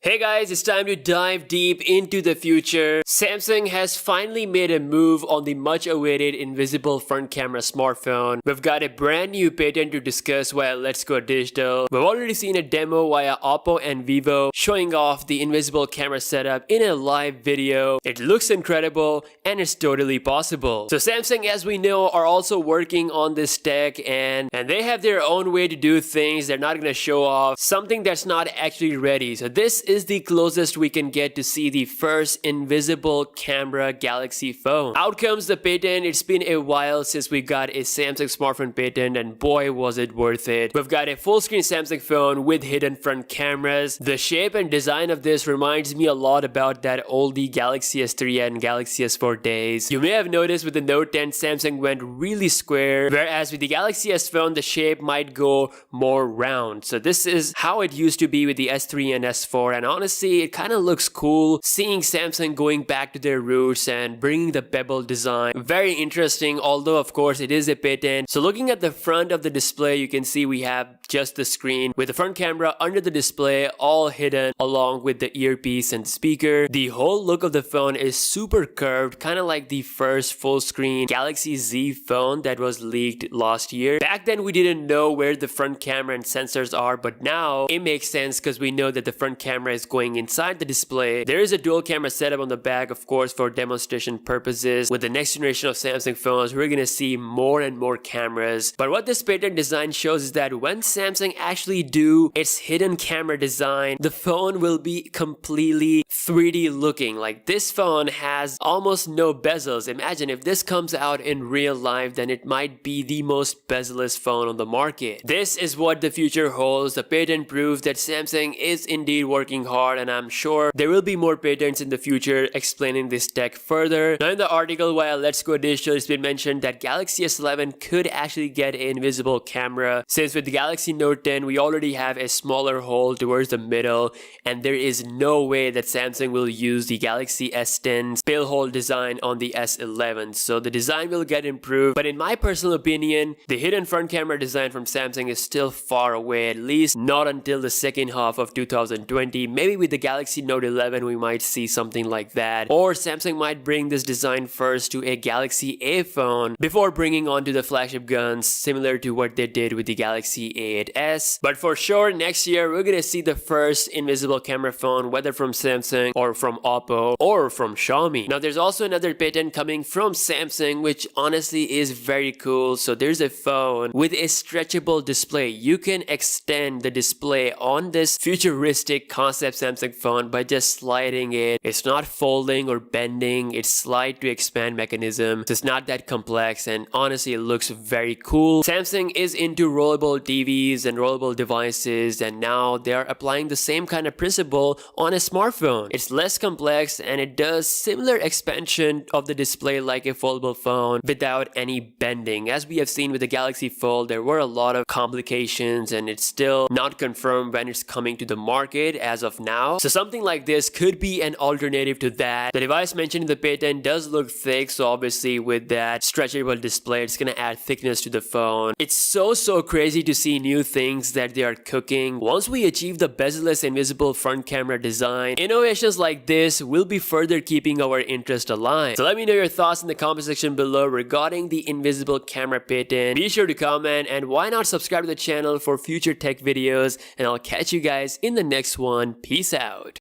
Hey guys, it's time to dive deep into the future. Samsung has finally made a move on the much awaited invisible front camera smartphone. We've got a brand new patent to discuss via Let's Go Digital. We've already seen a demo via Oppo and Vivo showing off the invisible camera setup in a live video. It looks incredible and it's totally possible. So Samsung, as we know, are also working on this tech and they have their own way to do things. They're not going to show off something that's not actually ready. So this is the closest we can get to see the first invisible camera Galaxy phone. Out comes the patent. It's been a while since we got a Samsung smartphone patent and boy was it worth it. We've got a full screen Samsung phone with hidden front cameras. The shape and design of this reminds me a lot about that oldie Galaxy S3 and Galaxy S4 days. You may have noticed with the Note 10 Samsung went really square, whereas with the Galaxy S phone the shape might go more round. So this is how it used to be with the S3 and S4, and honestly it kind of looks cool seeing Samsung going back to their roots and bringing the bevel design. Very interesting, although of course it is a patent. So looking at the front of the display, you can see we have just the screen with the front camera under the display all hidden along with the earpiece and speaker. The whole look of the phone is super curved, kind of like the first full screen Galaxy Z phone that was leaked last year. Back then we didn't know where the front camera and sensors are, but now it makes sense because we know that the front camera is going inside the display. There is a dual camera setup on the back, of course, for demonstration purposes. With the next generation of Samsung phones, we're gonna see more and more cameras. But what this patent design shows is that when Samsung actually do its hidden camera design, the phone will be completely 3D looking. Like this phone has almost no bezels. Imagine if this comes out in real life, then it might be the most bezel-less phone on the market. This is what the future holds. The patent proves that Samsung is indeed working hard, and I'm sure there will be more patents in the future explaining this tech further. Now in the article via Let's Go Digital, it's been mentioned that Galaxy S11 could actually get an invisible camera, since with the Galaxy Note 10 we already have a smaller hole towards the middle, and there is no way that Samsung will use the Galaxy S10's pill hole design on the S11. So the design will get improved, but in my personal opinion, the hidden front camera design from Samsung is still far away, at least not until the second half of 2020. Maybe with the Galaxy Note 11 we might see something like that, or Samsung might bring this design first to a Galaxy A phone before bringing on to the flagship guns, similar to what they did with the Galaxy A8s. But for sure next year we're gonna see the first invisible camera phone, whether from Samsung or from Oppo or from Xiaomi. Now there's also another patent coming from Samsung which honestly is very cool. So there's a phone with a stretchable display. You can extend the display on this futuristic concept Samsung phone by just sliding it. It's not folding or bending, it's slide to expand mechanism. So it's not that complex, and honestly it looks very cool. Samsung is into rollable TVs and rollable devices, and now they are applying the same kind of principle on a smartphone. It's less complex and it does similar expansion of the display like a foldable phone without any bending. As we have seen with the Galaxy Fold, there were a lot of complications and it's still not confirmed when it's coming to the market as of now. So something like this could be an alternative to that. The device mentioned in the patent does look thick, so obviously with that stretchable display it's gonna add thickness to the phone. It's so crazy to see new things that they are cooking. Once we achieve the bezel-less invisible front camera design, innovations like this will be further keeping our interest alive. So let me know your thoughts in the comment section below regarding the invisible camera patent. Be sure to comment, and why not subscribe to the channel for future tech videos, and I'll catch you guys in the next one. Peace out.